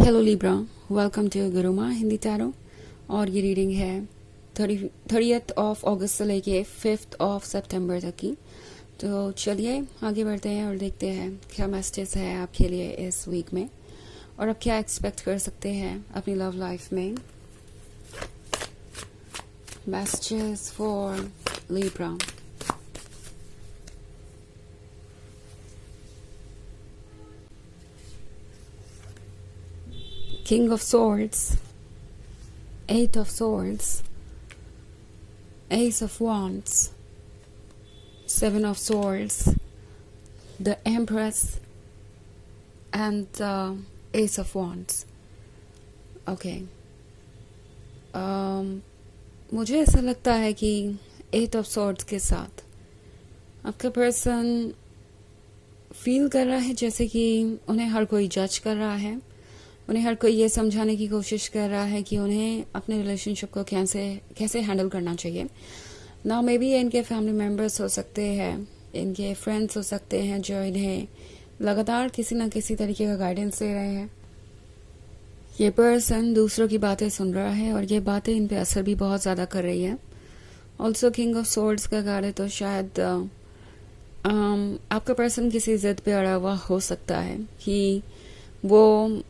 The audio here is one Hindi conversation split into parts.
Hello Libra, welcome to Guruma Hindi tarot. और ये रीडिंग है 30th ऑफ अगस्त से लेके 5th ऑफ सितंबर तक की। तो चलिए आगे बढ़ते हैं और देखते हैं क्या मैसेजेस है आपके लिए इस वीक में और आप क्या एक्सपेक्ट कर सकते हैं अपनी लव लाइफ में। Messages for Libra. King of Swords, Eight of Swords, Ace of Wands, Seven of Swords, the Empress, and the Ace of Wands. Okay. मुझे ऐसा लगता है कि Eight of Swords के साथ आपका पर्सन फील कर रहा है जैसे कि उन्हें हर कोई जज कर रहा है, उन्हें हर कोई ये समझाने की कोशिश कर रहा है कि उन्हें अपने रिलेशनशिप को कैसे हैंडल करना चाहिए ना। मे बी इनके फैमिली मेम्बर्स हो सकते हैं, इनके फ्रेंड्स हो सकते हैं जो इन्हें लगातार किसी न किसी तरीके का गाइडेंस दे रहे हैं। ये पर्सन दूसरों की बातें सुन रहा है और ये बातें इन पे असर भी बहुत ज़्यादा कर रही है। ऑल्सो किंग ऑफ सोर्ड्स का कार्ड है, तो शायद आपका पर्सन किसी जिद पे अड़ा हुआ हो सकता है कि वो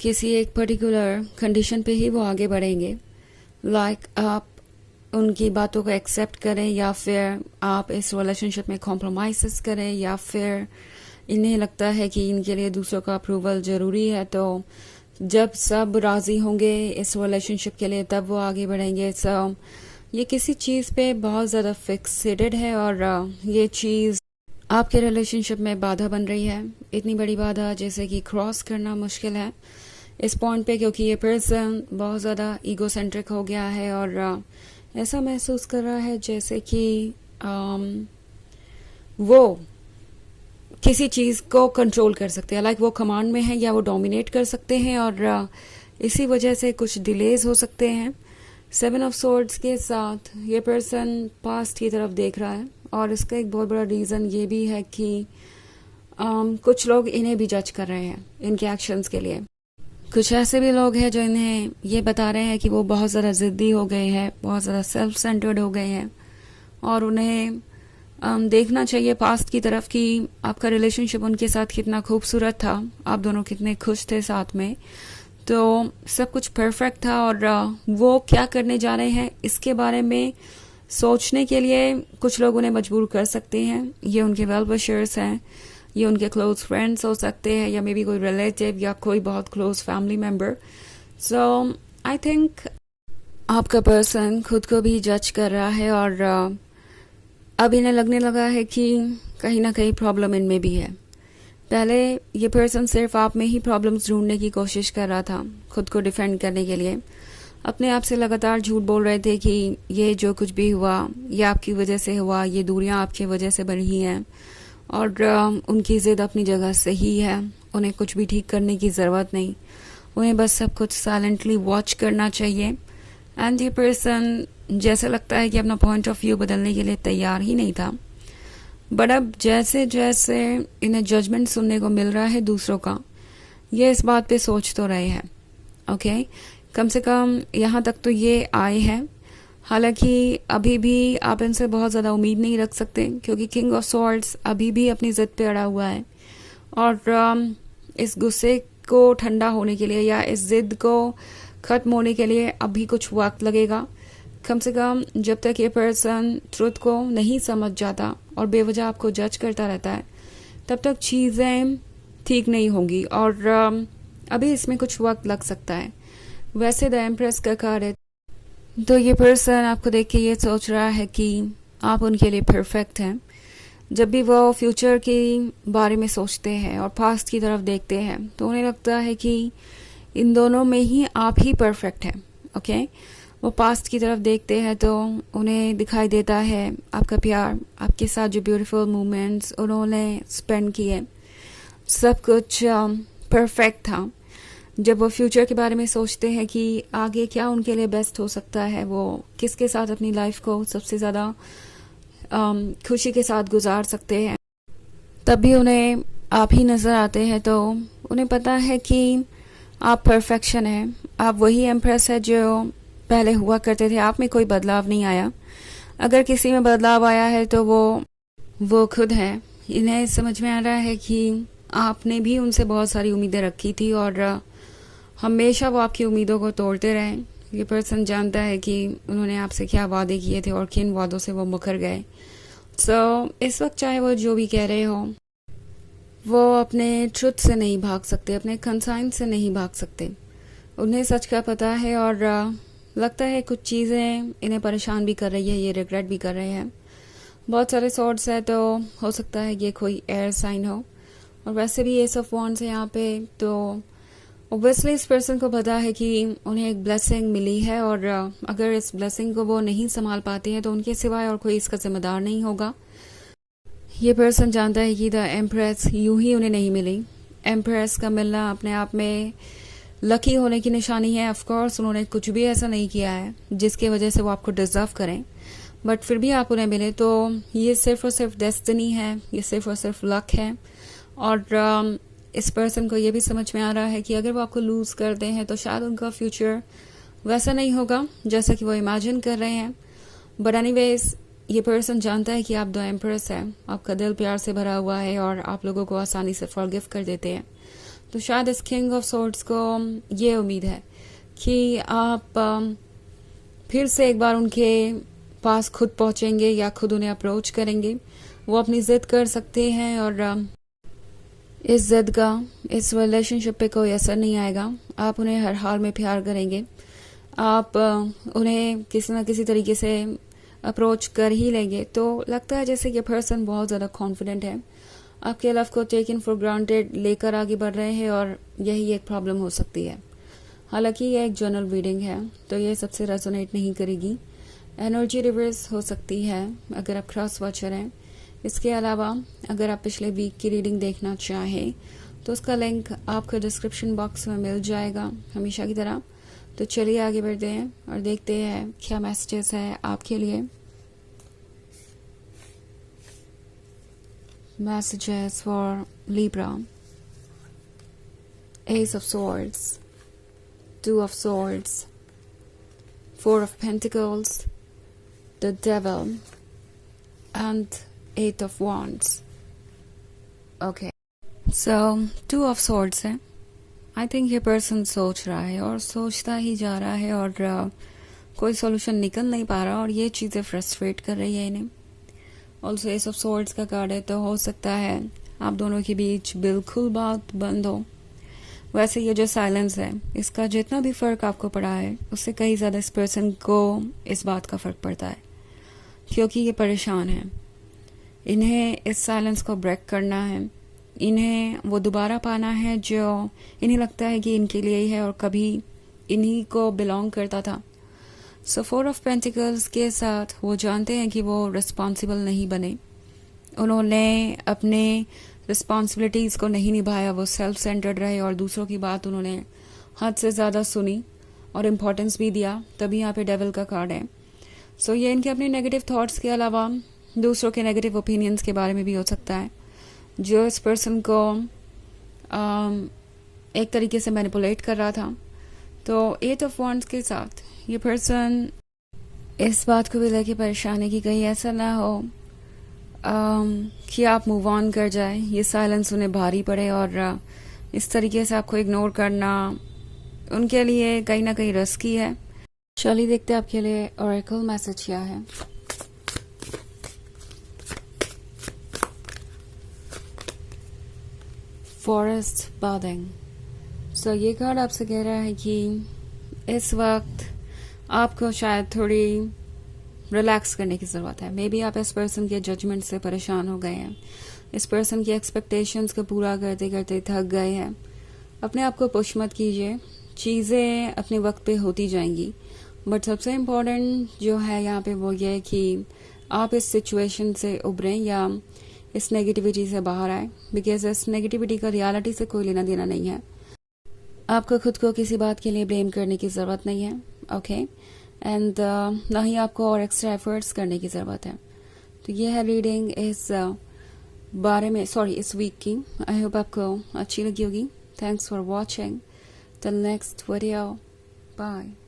किसी एक पर्टिकुलर कंडीशन पे ही वो आगे बढ़ेंगे। लाइक आप उनकी बातों को एक्सेप्ट करें या फिर आप इस रिलेशनशिप में कॉम्प्रोमाइज़ करें, या फिर इन्हें लगता है कि इनके लिए दूसरों का अप्रूवल ज़रूरी है, तो जब सब राज़ी होंगे इस रिलेशनशिप के लिए तब वो आगे बढ़ेंगे। सो ये किसी चीज़ पे बहुत ज़्यादा फिक्सेटेड है और ये चीज़ आपके रिलेशनशिप में बाधा बन रही है। इतनी बड़ी बाधा जैसे कि क्रॉस करना मुश्किल है इस पॉइंट पे, क्योंकि ये पर्सन बहुत ज़्यादा ईगोसेंट्रिक हो गया है और ऐसा महसूस कर रहा है जैसे कि वो किसी चीज़ को कंट्रोल कर सकते हैं, लाइक वो कमांड में है या वो डोमिनेट कर सकते हैं और इसी वजह से कुछ डिलेज हो सकते हैं। सेवन ऑफ सोर्ड्स के साथ ये पर्सन पास्ट की तरफ देख रहा है और इसका एक बहुत बड़ा रीज़न ये भी है कि कुछ लोग इन्हें भी जज कर रहे हैं इनके एक्शंस के लिए। कुछ ऐसे भी लोग हैं जो इन्हें ये बता रहे हैं कि वो बहुत ज़्यादा ज़िद्दी हो गए हैं, बहुत ज़्यादा सेल्फ सेंटर्ड हो गए हैं और उन्हें देखना चाहिए पास्ट की तरफ कि आपका रिलेशनशिप उनके साथ कितना खूबसूरत था, आप दोनों कितने खुश थे साथ में, तो सब कुछ परफेक्ट था और वो क्या करने जा रहे हैं इसके बारे में सोचने के लिए कुछ लोग उन्हें मजबूर कर सकते हैं। ये उनके वेल विशर्स हैं, ये उनके क्लोज फ्रेंड्स हो सकते हैं, या मे बी कोई रिलेटिव या कोई बहुत close family member. So I think आपका पर्सन खुद को भी जज कर रहा है और अब इन्हें लगने लगा है कि कहीं ना कहीं प्रॉब्लम इनमें भी है। पहले ये पर्सन सिर्फ आप में ही प्रॉब्लम्स ढूंढने की कोशिश कर रहा था खुद को डिफेंड करने के लिए, अपने आप से लगातार झूठ बोल रहे थे कि ये जो कुछ भी हुआ ये आपकी वजह से हुआ, ये दूरियां आपकी वजह से बनी हैं और उनकी ज़िद अपनी जगह सही है, उन्हें कुछ भी ठीक करने की ज़रूरत नहीं, उन्हें बस सब कुछ साइलेंटली वॉच करना चाहिए। एंड ये पर्सन जैसे लगता है कि अपना पॉइंट ऑफ व्यू बदलने के लिए तैयार ही नहीं था, बट अब जैसे जैसे इन्हें जजमेंट सुनने को मिल रहा है दूसरों का, ये इस बात पे सोच तो रहे हैं। ओके, कम से कम यहाँ तक तो ये आए हैं। हालांकि अभी भी आप इनसे बहुत ज़्यादा उम्मीद नहीं रख सकते क्योंकि किंग ऑफ सॉर्ड्स अभी भी अपनी ज़िद पे अड़ा हुआ है और इस गुस्से को ठंडा होने के लिए या इस ज़िद को ख़त्म होने के लिए अभी कुछ वक्त लगेगा। कम से कम जब तक ये पर्सन ट्रुथ को नहीं समझ जाता और बेवजह आपको जज करता रहता है तब तक चीज़ें ठीक नहीं होंगी और अभी इसमें कुछ वक्त लग सकता है। वैसे द एम्प्रेस का कार्ड है, तो ये पर्सन आपको देख के ये सोच रहा है कि आप उनके लिए परफेक्ट हैं। जब भी वो फ्यूचर के बारे में सोचते हैं और पास्ट की तरफ देखते हैं तो उन्हें लगता है कि इन दोनों में ही आप ही परफेक्ट हैं। ओके, वो पास्ट की तरफ देखते हैं तो उन्हें दिखाई देता है आपका प्यार, आपके साथ जो ब्यूटीफुल मोमेंट्स उन्होंने स्पेंड किए, सब कुछ परफेक्ट था। जब वो फ्यूचर के बारे में सोचते हैं कि आगे क्या उनके लिए बेस्ट हो सकता है, वो किसके साथ अपनी लाइफ को सबसे ज़्यादा खुशी के साथ गुजार सकते हैं, तब भी उन्हें आप ही नज़र आते हैं। तो उन्हें पता है कि आप परफेक्शन है, आप वही एम्प्रेस है जो पहले हुआ करते थे, आप में कोई बदलाव नहीं आया। अगर किसी में बदलाव आया है तो वो खुद है। इन्हें समझ में आ रहा है कि आपने भी उनसे बहुत सारी उम्मीदें रखी थी और हमेशा वो आपकी उम्मीदों को तोड़ते रहे। ये पर्सन जानता है कि उन्होंने आपसे क्या वादे किए थे और किन वादों से वो मुकर गए। इस वक्त चाहे वो जो भी कह रहे हो, वो अपने ट्रुथ से नहीं भाग सकते, अपने कंसाइन से नहीं भाग सकते। उन्हें सच का पता है और लगता है कुछ चीज़ें इन्हें परेशान भी कर रही है, ये रिग्रेट भी कर रहे हैं। बहुत सारे सॉर्ट्स है तो हो सकता है ये कोई एयर साइन हो, और वैसे भी एस ऑफ वॉन्ड्स है यहाँ पे, तो ओब्वियसली इस पर्सन को पता है कि उन्हें एक ब्लेसिंग मिली है और अगर इस ब्लेसिंग को वो नहीं संभाल पाते हैं तो उनके सिवाय और कोई इसका जिम्मेदार नहीं होगा। ये पर्सन जानता है कि द एम्प्रेस यूं ही उन्हें नहीं मिली। एम्प्रेस का मिलना अपने आप में लकी होने की निशानी है। ऑफ कोर्स उन्होंने कुछ भी ऐसा नहीं किया है जिसकी वजह से वो आपको डिजर्व करें, बट फिर भी आप उन्हें मिले तो ये सिर्फ और सिर्फ डेस्टिनी है, ये सिर्फ और सिर्फ लक है। और इस पर्सन को ये भी समझ में आ रहा है कि अगर वो आपको लूज़ करते हैं तो शायद उनका फ्यूचर वैसा नहीं होगा जैसा कि वो इमेजिन कर रहे हैं। बट एनीवेज ये पर्सन जानता है कि आप द एम्प्रेस है, आपका दिल प्यार से भरा हुआ है और आप लोगों को आसानी से फॉरगिव कर देते हैं। तो शायद इस किंग ऑफ सोर्ड्स को ये उम्मीद है कि आप फिर से एक बार उनके पास खुद पहुंचेंगे या खुद उन्हें अप्रोच करेंगे। वो अपनी जिद कर सकते हैं और इस जिद का इस रिलेशनशिप पे कोई असर नहीं आएगा। आप उन्हें हर हाल में प्यार करेंगे, आप उन्हें किसी न किसी तरीके से अप्रोच कर ही लेंगे। तो लगता है जैसे ये पर्सन बहुत ज़्यादा कॉन्फिडेंट है, आपके लव को टेकन फॉर ग्रांटेड लेकर आगे बढ़ रहे हैं और यही एक प्रॉब्लम हो सकती है। हालांकि ये एक जनरल रीडिंग है तो ये सबसे रेजोनेट नहीं करेगी। एनर्जी रिवर्स हो सकती है अगर आप क्रॉस वॉचर हैं। इसके अलावा अगर आप पिछले वीक की रीडिंग देखना चाहें तो उसका लिंक आपको डिस्क्रिप्शन बॉक्स में मिल जाएगा हमेशा की तरह। तो चलिए आगे बढ़ते हैं और देखते हैं क्या मैसेजेस है आपके लिए। Messages for Libra, S of swords, two of swords, four of pentacles, the devil and 8 of wands. Okay, so 2 of swords है। आई थिंक ये पर्सन सोच रहा है और सोचता ही जा रहा है और कोई सॉल्यूशन निकल नहीं पा रहा और ये चीज़ें फ्रस्ट्रेट कर रही है इन्हें। ऑल्सो एस ऑफ सॉर्ड्स का कार्ड है तो हो सकता है आप दोनों के बीच बिल्कुल बात बंद हो। वैसे ये जो साइलेंस है इसका जितना भी फ़र्क आपको पड़ा है उससे कहीं ज़्यादा इस पर्सन को इस बात का फ़र्क पड़ता है, क्योंकि ये परेशान है। इन्हें इस साइलेंस को ब्रेक करना है, इन्हें वो दोबारा पाना है जो इन्हें लगता है कि इनके लिए ही है और कभी इन्हीं को बिलोंग करता था। सो 4 ऑफ पेंटिकल्स के साथ वो जानते हैं कि वो रिस्पॉन्सिबल नहीं बने, उन्होंने अपने रिस्पॉन्सिबिलिटीज़ को नहीं निभाया, वो सेल्फ सेंटर्ड रहे और दूसरों की बात उन्होंने हद से ज़्यादा सुनी और इम्पोर्टेंस भी दिया। तभी यहाँ पे डेविल का कार्ड है। सो ये इनके अपने नेगेटिव थॉट्स के अलावा दूसरों के नेगेटिव ओपिनियंस के बारे में भी हो सकता है जो इस पर्सन को एक तरीके से मैनिपुलेट कर रहा था। तो 8 ऑफ वॉन्ड्स के साथ ये पर्सन इस बात को भी लेके परेशान है कि कहीं ऐसा ना हो कि आप मूव ऑन कर जाए, ये साइलेंस उन्हें भारी पड़े और इस तरीके से आपको इग्नोर करना उनके लिए कहीं ना कहीं रिस्की है। चलिए देखते हैं आपके लिए ओरेकल मैसेज क्या है। Forest bathing. सो ये कार्ड आपसे कह रहा है कि इस वक्त आपको शायद थोड़ी रिलैक्स करने की ज़रूरत है। मे बी आप इस पर्सन के जजमेंट से परेशान हो गए हैं, इस पर्सन की एक्सपेक्टेशंस को पूरा करते करते थक गए हैं। अपने आप को पुश मत कीजिए, चीज़ें अपने वक्त पे होती जाएंगी। बट सबसे इम्पोर्टेंट जो है यहाँ पे वो ये है कि आप इस सिचुएशन से उभरें या इस नेगेटिविटी से बाहर आए, बिकॉज इस नेगेटिविटी का रियलिटी से कोई लेना देना नहीं है। आपको खुद को किसी बात के लिए ब्लेम करने की ज़रूरत नहीं है, ओके, एंड ना ही आपको और एक्स्ट्रा एफर्ट्स करने की ज़रूरत है। तो ये है रीडिंग इस बारे में, इस वीक की। आई होप आपको अच्छी लगी होगी। Thanks for watching, Till next video. Bye.